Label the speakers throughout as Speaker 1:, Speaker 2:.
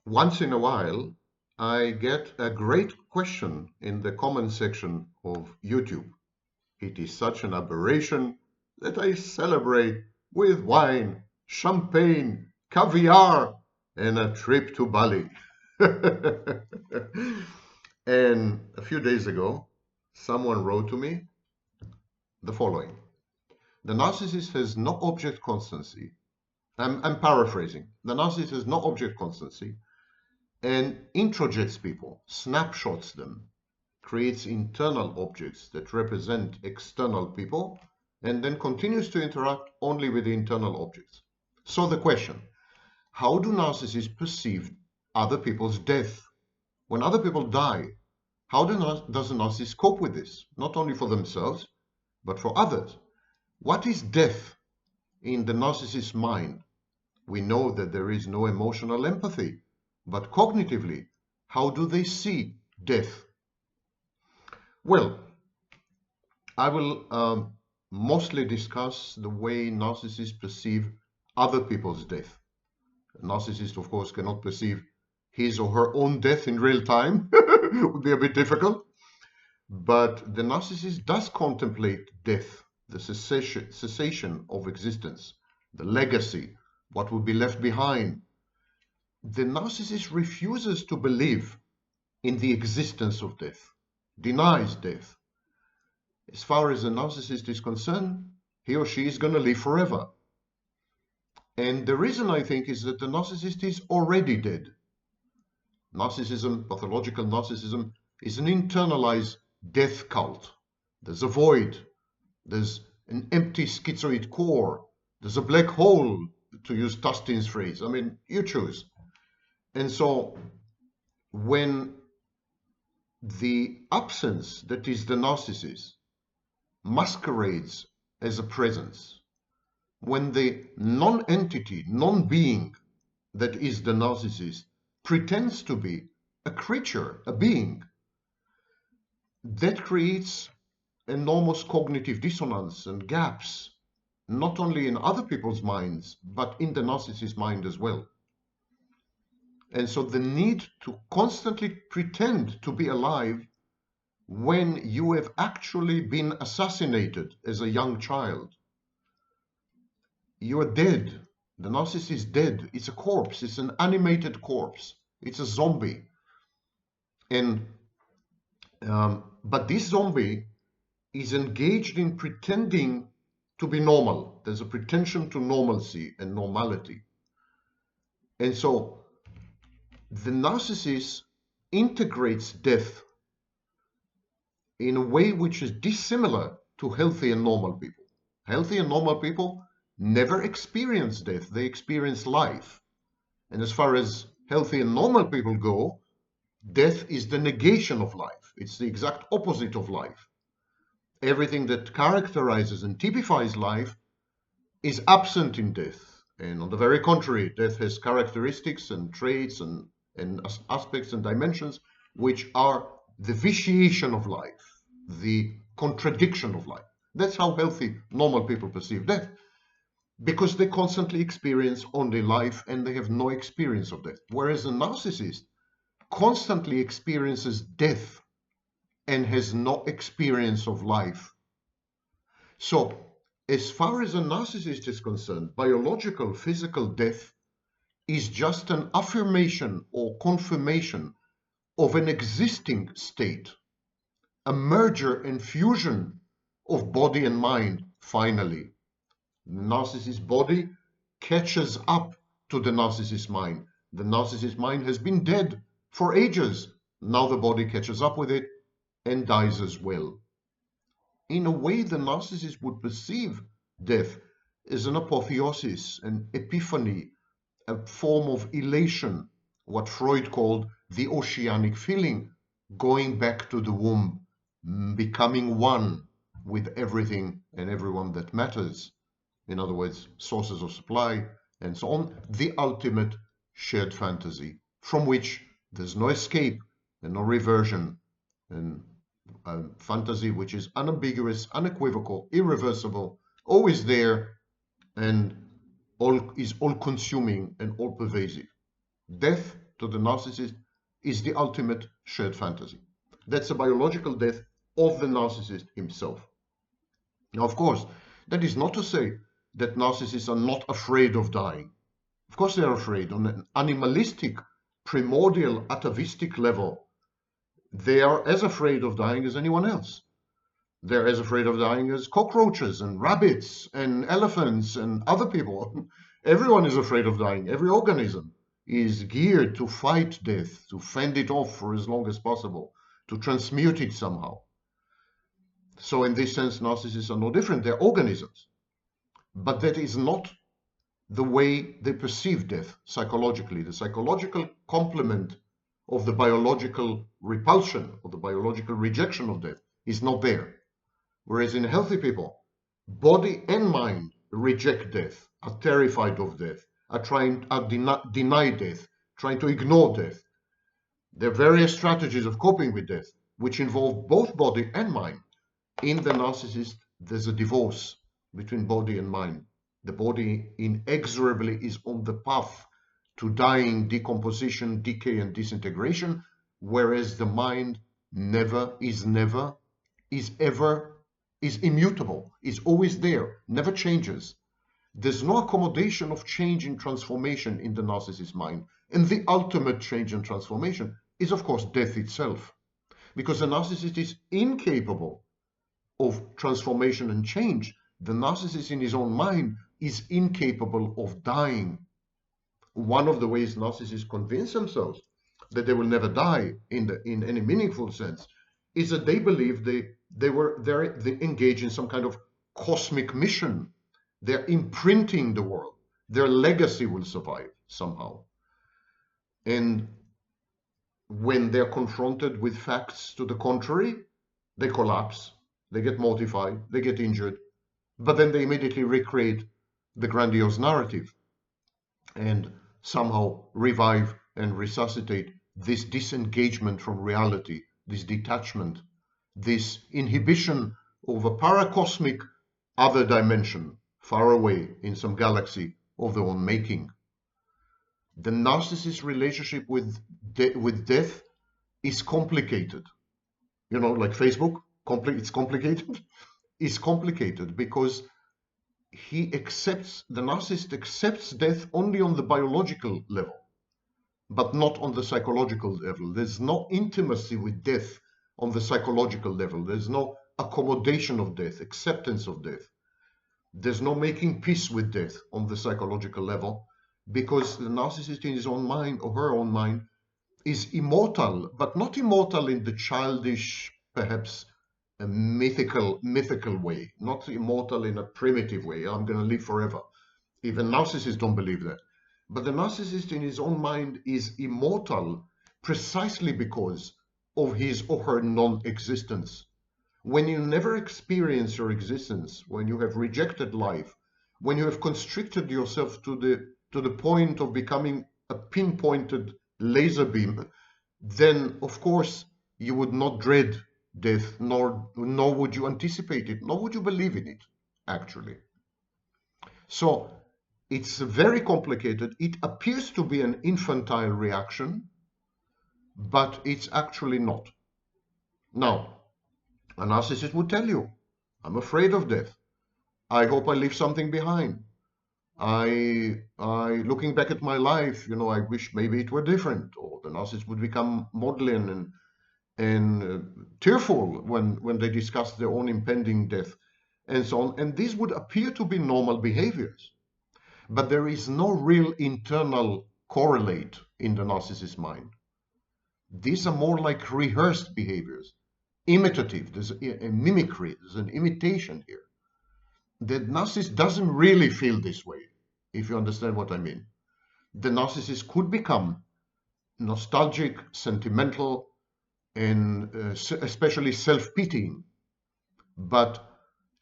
Speaker 1: Once in a while, I get a great question in the comment section of YouTube. It is such an aberration that I celebrate with wine, champagne, caviar, and a trip to Bali. And a few days ago, someone wrote to me the following. The narcissist has no object constancy. I'm paraphrasing. The narcissist has no object constancy and introjects people, snapshots them, creates internal objects that represent external people, and then continues to interact only with the internal objects. So the question, how do narcissists perceive other people's death? When other people die, how does a narcissist cope with this? Not only for themselves, but for others. What is death in the narcissist's mind? We know that there is no emotional empathy, but cognitively, how do they see death? Well, I will mostly discuss the way narcissists perceive other people's death. A narcissist, of course, cannot perceive his or her own death in real time. It would be a bit difficult. But the narcissist does contemplate death, the cessation of existence, the legacy, what will be left behind. The narcissist refuses to believe in the existence of death, denies death. As far as a narcissist is concerned, he or she is going to live forever. And the reason, I think, is that the narcissist is already dead. Narcissism, pathological narcissism, is an internalized death cult. There's a void, there's an empty schizoid core, there's a black hole, to use Tustin's phrase. I mean, you choose. And so when the absence that is the narcissist masquerades as a presence, when the non-entity, non-being that is the narcissist pretends to be a creature, a being, that creates enormous cognitive dissonance and gaps, not only in other people's minds, but in the narcissist's mind as well. And so the need to constantly pretend to be alive when you have actually been assassinated as a young child. You are dead. The narcissist is dead. It's a corpse. It's an animated corpse. It's a zombie. And but this zombie is engaged in pretending to be normal. There's a pretension to normalcy and normality. And so the narcissist integrates death in a way which is dissimilar to healthy and normal people. Healthy and normal people never experience death, they experience life. And as far as healthy and normal people go, death is the negation of life. It's the exact opposite of life. Everything that characterizes and typifies life is absent in death. And on the very contrary, death has characteristics and traits and aspects and dimensions which are the vitiation of life, the contradiction of life. That's how healthy, normal people perceive death, because they constantly experience only life and they have no experience of death. Whereas a narcissist constantly experiences death and has no experience of life. So, as far as a narcissist is concerned, biological, physical death is just an affirmation or confirmation of an existing state, a merger and fusion of body and mind, finally. The narcissist's body catches up to the narcissist's mind. The narcissist's mind has been dead for ages. Now the body catches up with it and dies as well. In a way, the narcissist would perceive death as an apotheosis, an epiphany, a form of elation, what Freud called the oceanic feeling, going back to the womb, becoming one with everything and everyone that matters. In other words, sources of supply and so on, the ultimate shared fantasy from which there's no escape and no reversion, and a fantasy which is unambiguous, unequivocal, irreversible, always there, and all consuming and all pervasive. Death to the narcissist is the ultimate shared fantasy. That's a biological death of the narcissist himself. Now, of course, that is not to say that narcissists are not afraid of dying. Of course, they are afraid. On an animalistic, primordial, atavistic level, they are as afraid of dying as anyone else. They're as afraid of dying as cockroaches and rabbits and elephants and other people. Everyone is afraid of dying. Every organism is geared to fight death, to fend it off for as long as possible, to transmute it somehow. So in this sense, narcissists are no different. They're organisms. But that is not the way they perceive death psychologically. The psychological complement of the biological repulsion, or the biological rejection of death, is not there. Whereas in healthy people, body and mind reject death, are terrified of death, deny death, trying to ignore death. There are various strategies of coping with death, which involve both body and mind. In the narcissist, there's a divorce between body and mind. The body inexorably is on the path to dying, decomposition, decay, and disintegration, whereas the mind is immutable, is always there, never changes. There's no accommodation of change and transformation in the narcissist's mind. And the ultimate change and transformation is, of course, death itself. Because the narcissist is incapable of transformation and change. The narcissist in his own mind is incapable of dying. One of the ways narcissists convince themselves that they will never die in any meaningful sense is that they believe they engage in some kind of cosmic mission. They're imprinting the world. Their legacy will survive somehow. And when they're confronted with facts to the contrary, they collapse, they get mortified, they get injured, but then they immediately recreate the grandiose narrative and somehow revive and resuscitate this disengagement from reality, this detachment, this inhibition of a paracosmic other dimension far away in some galaxy of their own making. The narcissist's relationship with death is complicated. You know, like Facebook, it's complicated. It's complicated because the narcissist accepts death only on the biological level, but not on the psychological level. There's no intimacy with death on the psychological level. There's no accommodation of death, acceptance of death. There's no making peace with death on the psychological level, because the narcissist in his own mind or her own mind is immortal, but not immortal in the childish, perhaps a mythical way, not immortal in a primitive way. I'm going to live forever. Even narcissists don't believe that. But the narcissist in his own mind is immortal precisely because of his or her non-existence. When you never experience your existence, when you have rejected life, when you have constricted yourself to the point of becoming a pinpointed laser beam, then of course you would not dread death, nor would you anticipate it, nor would you believe in it, actually. So it's very complicated. It appears to be an infantile reaction, but it's actually not. Now, a narcissist would tell you, I'm afraid of death. I hope I leave something behind. Looking back at my life, I wish maybe it were different. Or the narcissist would become maudlin and tearful when they discuss their own impending death and so on. And these would appear to be normal behaviors. But there is no real internal correlate in the narcissist's mind. These are more like rehearsed behaviors, imitative. There's a mimicry, there's an imitation here. The narcissist doesn't really feel this way, if you understand what I mean. The narcissist could become nostalgic, sentimental, and especially self-pitying, but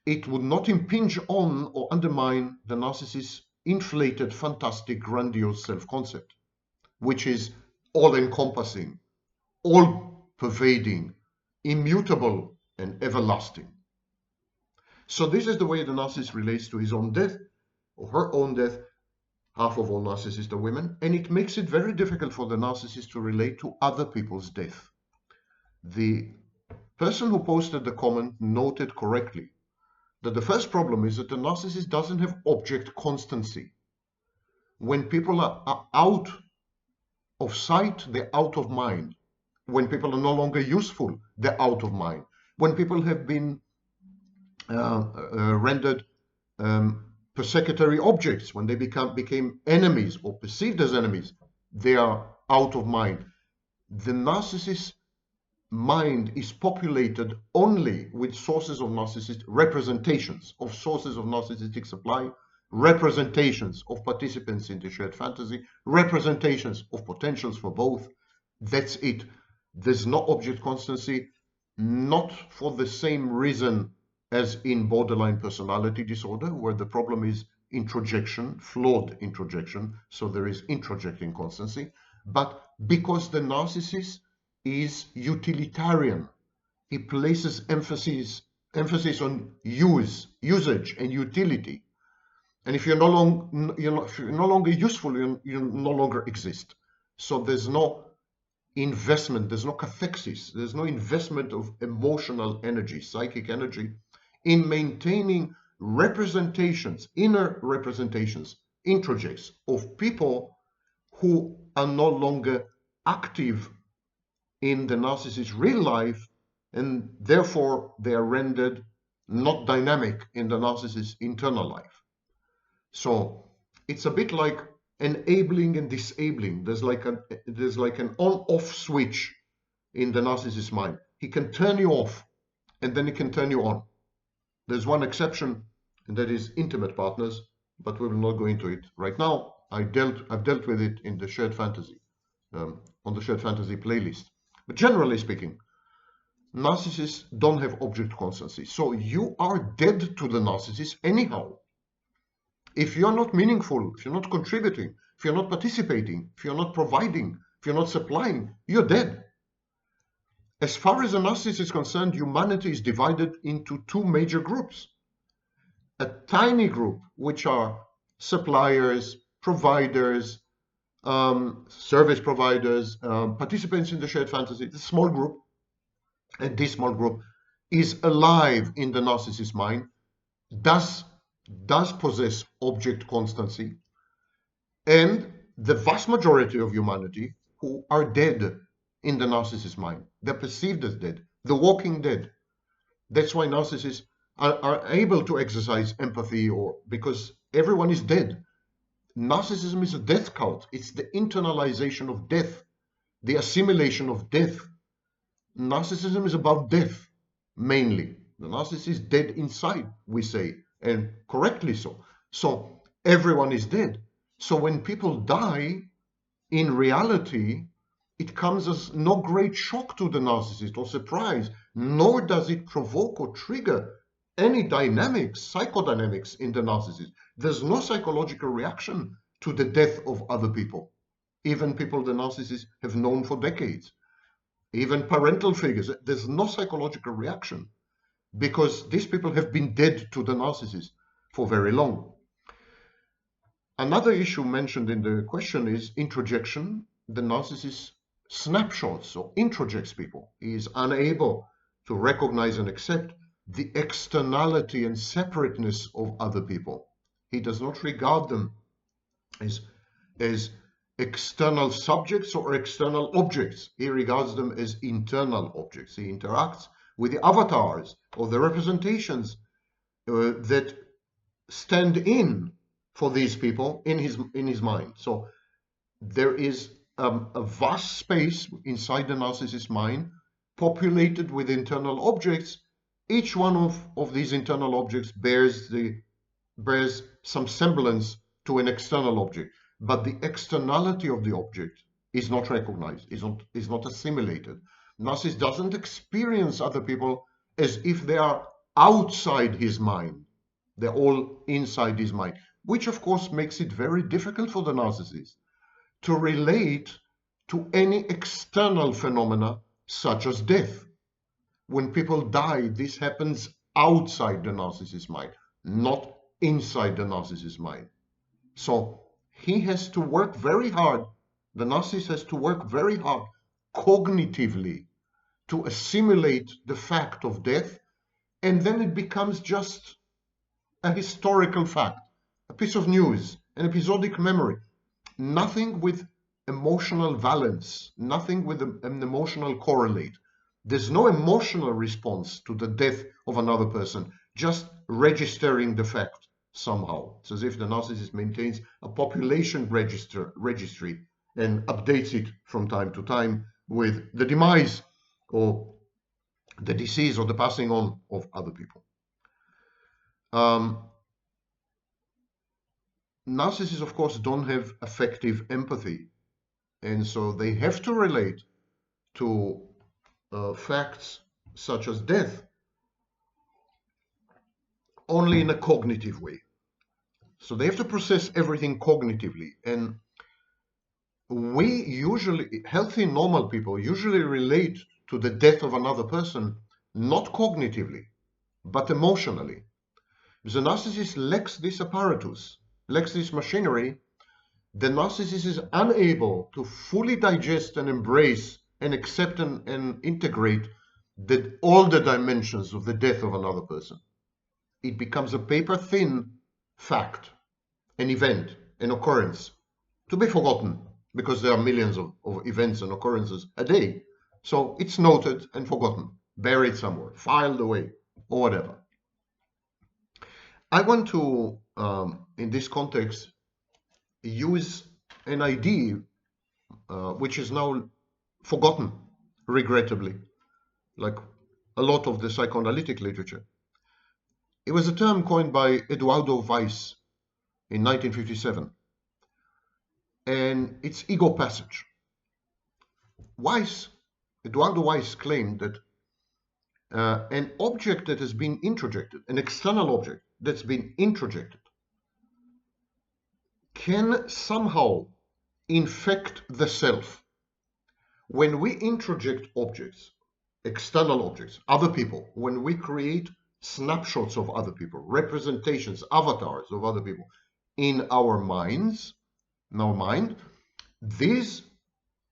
Speaker 1: it would not impinge on or undermine the narcissist's inflated, fantastic, grandiose self-concept, which is all-encompassing, all-pervading, immutable, and everlasting. So this is the way the narcissist relates to his own death, or her own death, Half of all narcissists are women, and it makes it very difficult for the narcissist to relate to other people's death. The person who posted the comment noted correctly that the first problem is that the narcissist doesn't have object constancy. When people are out of sight, they're out of mind. When people are no longer useful, they're out of mind. When people have been rendered persecutory objects, when they became enemies or perceived as enemies, they are out of mind. The narcissist's mind is populated only with sources of narcissist representations of sources of narcissistic supply, representations of participants in the shared fantasy, representations of potentials for both. That's it. There's no object constancy, not for the same reason as in borderline personality disorder, where the problem is introjection, flawed introjection, so there is introjecting constancy, but because the narcissist is utilitarian. He places emphasis on usage and utility. And if you're if you're no longer useful, you no longer exist. So there's no investment, there's no cathexis, there's no investment of emotional energy, psychic energy, in maintaining representations, inner representations, introjects of people who are no longer active in the narcissist's real life, and therefore they are rendered not dynamic in the narcissist's internal life. So it's a bit like enabling and disabling. There's like an on-off switch in the narcissist's mind. He can turn you off, and then he can turn you on. There's one exception, and that is intimate partners, but we will not go into it right now. I've dealt with it in the shared fantasy, on the shared fantasy playlist. But generally speaking, narcissists don't have object constancy. So you are dead to the narcissist anyhow. If you're not meaningful, if you're not contributing, if you're not participating, if you're not providing, if you're not supplying, you're dead. As far as a narcissist is concerned, humanity is divided into two major groups. A tiny group, which are suppliers, providers, service providers, participants in the shared fantasy, the small group, and this small group is alive in the narcissist's mind, does possess object constancy, and the vast majority of humanity who are dead in the narcissist's mind. They're perceived as dead, the walking dead. That's why narcissists are able to exercise empathy, or because everyone is dead. Narcissism is a death cult. It's the internalization of death, the assimilation of death. Narcissism is about death, mainly. The narcissist is dead inside, we say, and correctly so. So everyone is dead. So when people die, in reality, it comes as no great shock to the narcissist or surprise, nor does it provoke or trigger any dynamics, psychodynamics in the narcissist. There's no psychological reaction to the death of other people, even people the narcissist have known for decades, even parental figures. There's no psychological reaction because these people have been dead to the narcissist for very long. Another issue mentioned in the question is introjection. The narcissist snapshots or introjects people. He is unable to recognize and accept the externality and separateness of other people. He does not regard them as external subjects or external objects. He regards them as internal objects. He interacts with the avatars or the representations that stand in for these people in his mind. So there is a vast space inside the narcissist's mind populated with internal objects. Each one of these internal objects bears some semblance to an external object, but the externality of the object is not recognized, is not assimilated. Narcissist doesn't experience other people as if they are outside his mind. They're all inside his mind, which of course makes it very difficult for the narcissist to relate to any external phenomena such as death. When people die, this happens outside the narcissist's mind, not inside the narcissist's mind. So he has to work very hard. The narcissist has to work very hard cognitively to assimilate the fact of death, and then it becomes just a historical fact, a piece of news, an episodic memory, nothing with emotional valence, nothing with an emotional correlate. There's no emotional response to the death of another person, just registering the fact somehow. It's as if the narcissist maintains a population registry and updates it from time to time with the demise or the disease or the passing on of other people. Narcissists, of course, don't have affective empathy, and so they have to relate to facts such as death only in a cognitive way. So they have to process everything cognitively, and we usually, healthy, normal people, usually relate to the death of another person not cognitively, but emotionally. The narcissist lacks this apparatus, lacks this machinery. The narcissist is unable to fully digest and embrace and accept and integrate all the dimensions of the death of another person. It becomes a paper-thin fact, an event, an occurrence, to be forgotten, because there are millions of events and occurrences a day. So it's noted and forgotten, buried somewhere, filed away, or whatever. I want to, in this context, use an idea which is now forgotten, regrettably, like a lot of the psychoanalytic literature. It was a term coined by Eduardo Weiss in 1957, and it's ego passage. Eduardo Weiss claimed that an object that has been introjected, an external object that's been introjected, can somehow infect the self. When we introject objects, external objects, other people, when we create snapshots of other people, representations, avatars of other people in our minds, in our mind, these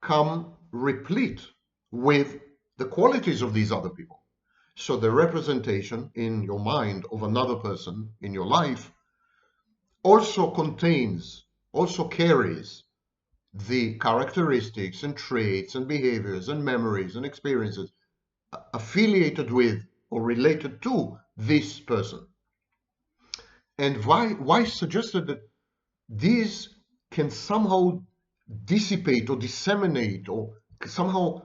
Speaker 1: come replete with the qualities of these other people. So the representation in your mind of another person in your life also carries the characteristics and traits and behaviors and memories and experiences affiliated with or related to this person. And Weiss suggested that these can somehow dissipate or disseminate or somehow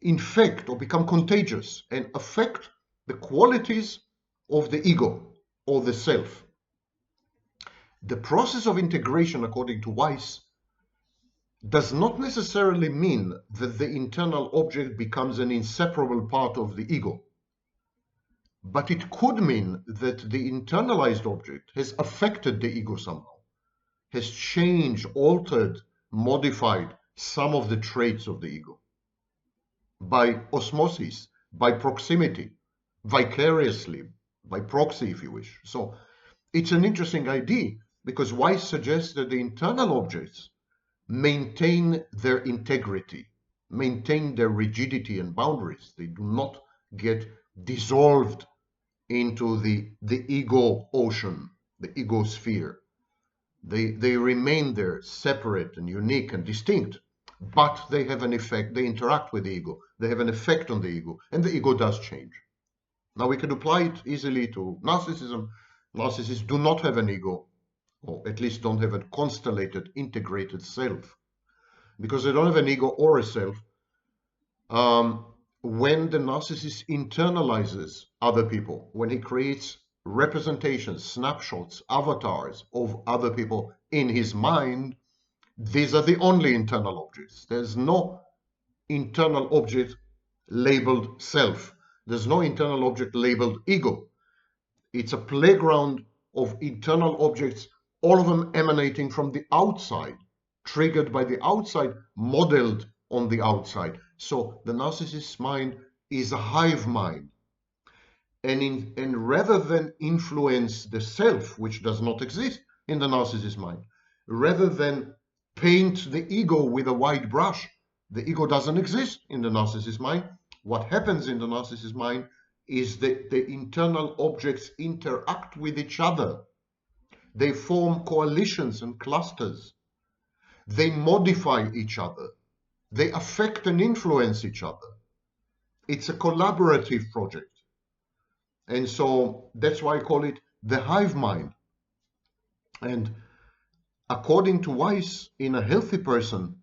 Speaker 1: infect or become contagious and affect the qualities of the ego or the self. The process of integration, according to Weiss, does not necessarily mean that the internal object becomes an inseparable part of the ego, but it could mean that the internalized object has affected the ego somehow, has changed, altered, modified some of the traits of the ego by osmosis, by proximity, vicariously, by proxy, if you wish. So it's an interesting idea, because Weiss suggests that the internal objects maintain their integrity, maintain their rigidity and boundaries. They do not get dissolved into the ego ocean, the ego sphere. They remain there, separate and unique and distinct, but they have an effect. They interact with the ego. They have an effect on the ego, and the ego does change. Now we can apply it easily to narcissism. Narcissists do not have an ego, or at least don't have a constellated, integrated self. Because they don't have an ego or a self, when the narcissist internalizes other people, when he creates representations, snapshots, avatars of other people in his mind, these are the only internal objects. There's no internal object labeled self. There's no internal object labeled ego. It's a playground of internal objects, all of them emanating from the outside, triggered by the outside, modeled on the outside. So the narcissist's mind is a hive mind. And rather than influence the self, which does not exist in the narcissist's mind, rather than paint the ego with a white brush. The ego doesn't exist in the narcissist mind. What happens in the narcissist mind is that the internal objects interact with each other. They form coalitions and clusters. They modify each other. They affect and influence each other. It's a collaborative project. And so that's why I call it the hive mind. And according to Weiss, in a healthy person,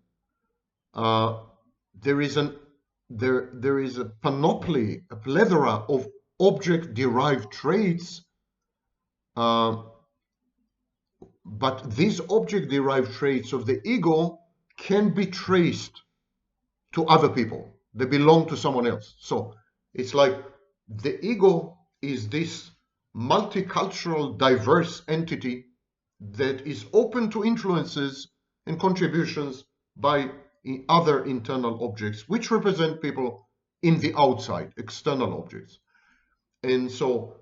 Speaker 1: there is a panoply, a plethora of object-derived traits, but these object-derived traits of the ego can be traced to other people. They belong to someone else. So it's like the ego is this multicultural, diverse entity that is open to influences and contributions by other internal objects, which represent people in the outside, external objects. And so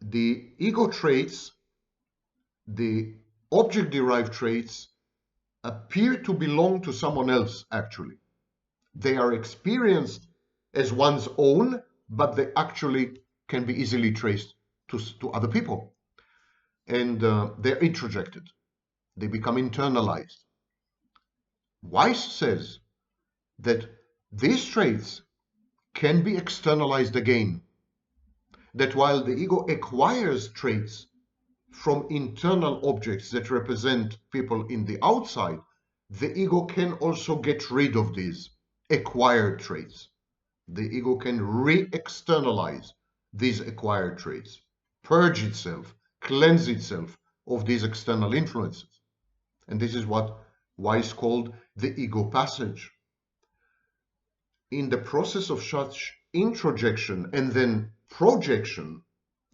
Speaker 1: the ego traits, the object-derived traits, appear to belong to someone else, actually. They are experienced as one's own, but they actually can be easily traced to other people. And they're introjected. They become internalized. Weiss says that these traits can be externalized again. That while the ego acquires traits from internal objects that represent people in the outside, the ego can also get rid of these acquired traits. The ego can re-externalize these acquired traits, purge itself, cleanse itself of these external influences. And this is what Weiss called the ego passage. In the process of such introjection and then projection,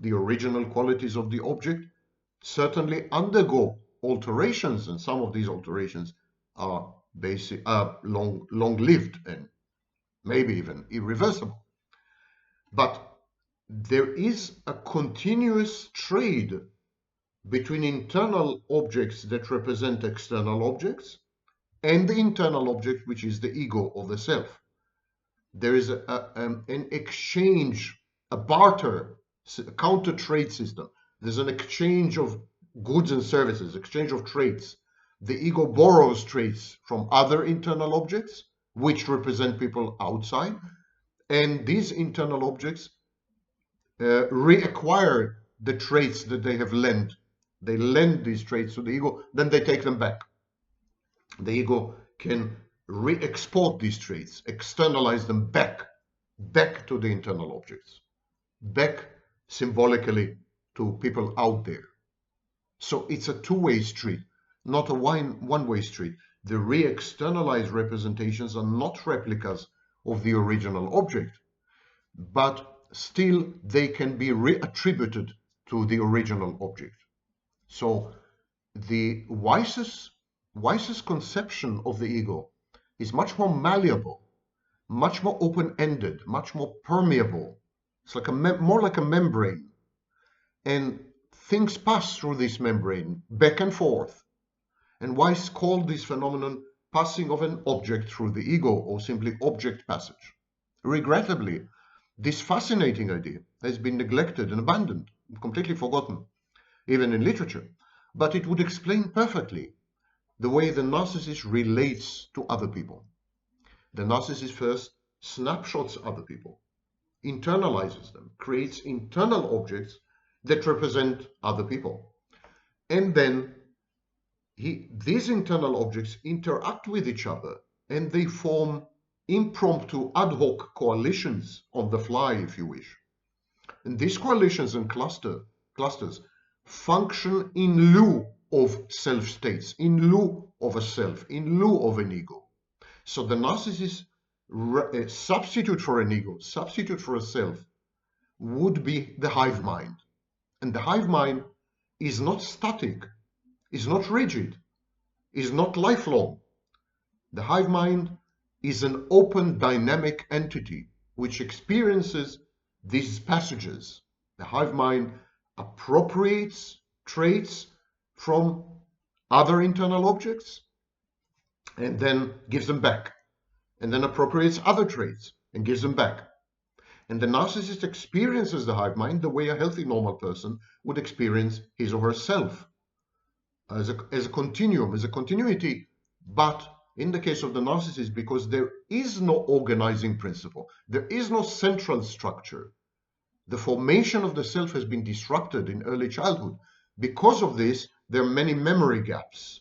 Speaker 1: the original qualities of the object certainly undergo alterations, and some of these alterations are long-lived and maybe even irreversible. But there is a continuous trade between internal objects that represent external objects and the internal object, which is the ego or the self. There is an exchange, a barter, a counter trade system. There's an exchange of goods and services, exchange of traits. The ego borrows traits from other internal objects, which represent people outside, and these internal objects reacquire the traits that they have lent. They lend these traits to the ego, then they take them back. The ego can re-export these traits, externalize them back to the internal objects, back symbolically to people out there. So it's a two-way street, not a one-way street. The re-externalized representations are not replicas of the original object, but still they can be reattributed to the original object. So the Weiss's conception of the ego is much more malleable, much more open-ended, much more permeable. It's like more like a membrane, and things pass through this membrane back and forth. And Weiss called this phenomenon passing of an object through the ego, or simply object passage. Regrettably, this fascinating idea has been neglected and abandoned, completely forgotten, even in literature. But it would explain perfectly the way the narcissist relates to other people. The narcissist first snapshots other people, internalizes them, creates internal objects that represent other people. And then these internal objects interact with each other, and they form impromptu ad hoc coalitions on the fly, if you wish. And these coalitions and clusters function in lieu of self-states, in lieu of a self, in lieu of an ego. So the narcissist substitute for an ego, substitute for a self, would be the hive mind. And the hive mind is not static, is not rigid, is not lifelong. The hive mind is an open, dynamic entity which experiences these passages. The hive mind appropriates traits from other internal objects and then gives them back, and then appropriates other traits and gives them back. And the narcissist experiences the hive mind the way a healthy, normal person would experience his or herself, as a continuum, as a continuity. But in the case of the narcissist, because there is no organizing principle, there is no central structure, the formation of the self has been disrupted in early childhood. Because of this, there are many memory gaps.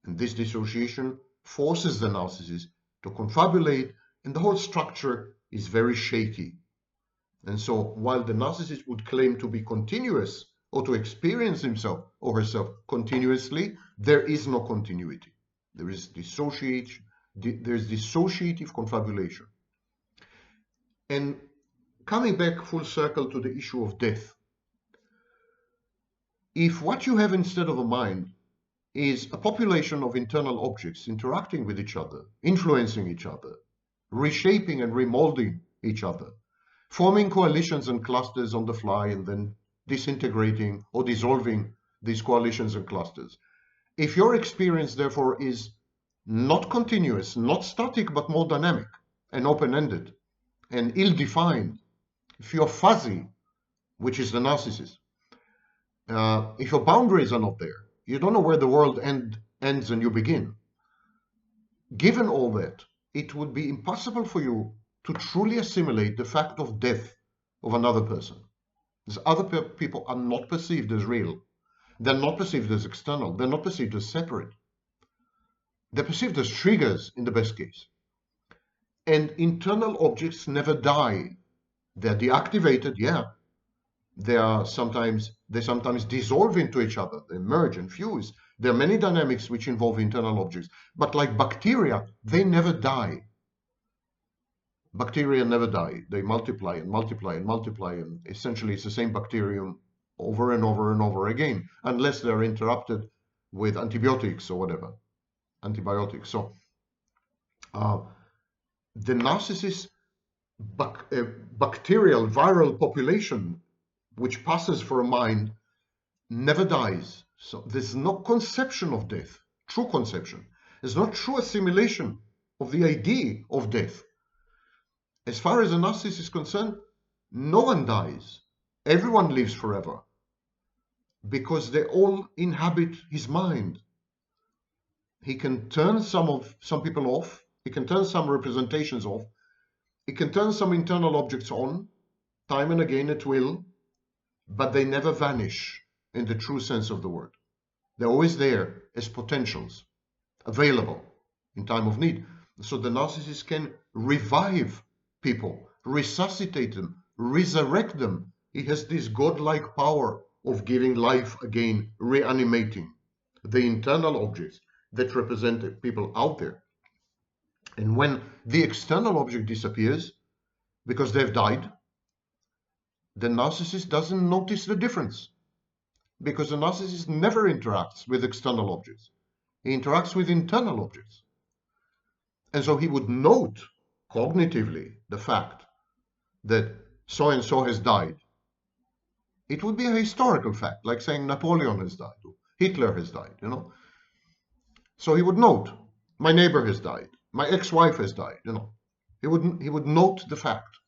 Speaker 1: And this dissociation forces the narcissist to confabulate, and the whole structure is very shaky. And so while the narcissist would claim to be continuous or to experience himself or herself continuously, there is no continuity. There is dissociation, there's dissociative confabulation. And coming back full circle to the issue of death, if what you have instead of a mind is a population of internal objects interacting with each other, influencing each other, reshaping and remolding each other, forming coalitions and clusters on the fly and then disintegrating or dissolving these coalitions and clusters. If your experience, therefore, is not continuous, not static, but more dynamic and open-ended and ill-defined, if you're fuzzy, which is the narcissist, if your boundaries are not there, you don't know where the world ends and you begin. Given all that, it would be impossible for you to truly assimilate the fact of death of another person. These other people are not perceived as real. They're not perceived as external. They're not perceived as separate. They're perceived as triggers in the best case. And internal objects never die. They're deactivated, yeah. They sometimes dissolve into each other. They merge and fuse. There are many dynamics which involve internal objects. But like bacteria, they never die. Bacteria never die. They multiply and multiply and multiply, and essentially it's the same bacterium over and over and over again, unless they're interrupted with antibiotics or whatever. Antibiotics. So the narcissist bacterial viral population, which passes for a mind, never dies. So there's no conception of death, true conception. There's no true assimilation of the idea of death. As far as a narcissist is concerned, no one dies. Everyone lives forever because they all inhabit his mind. He can turn some people off. He can turn some representations off. He can turn some internal objects on, time and again at will, but they never vanish in the true sense of the word. They're always there as potentials, available in time of need. So the narcissist can revive people, resuscitate them, resurrect them. He has this godlike power of giving life again, reanimating the internal objects that represent people out there. And when the external object disappears because they've died, the narcissist doesn't notice the difference, because the narcissist never interacts with external objects. He interacts with internal objects. And so he would note cognitively the fact that so-and-so has died. It would be a historical fact, like saying Napoleon has died, or Hitler has died, you know. So he would note, my neighbor has died, my ex-wife has died, you know. He would note the fact,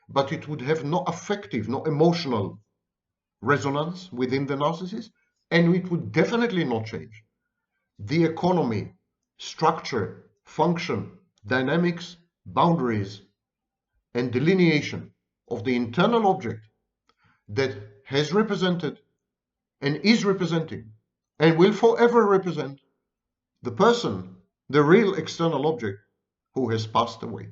Speaker 1: but it would have no affective, no emotional resonance within the narcissist, and it would definitely not change the economy, structure, function, dynamics, boundaries, and delineation of the internal object that has represented and is representing and will forever represent the person, the real external object who has passed away.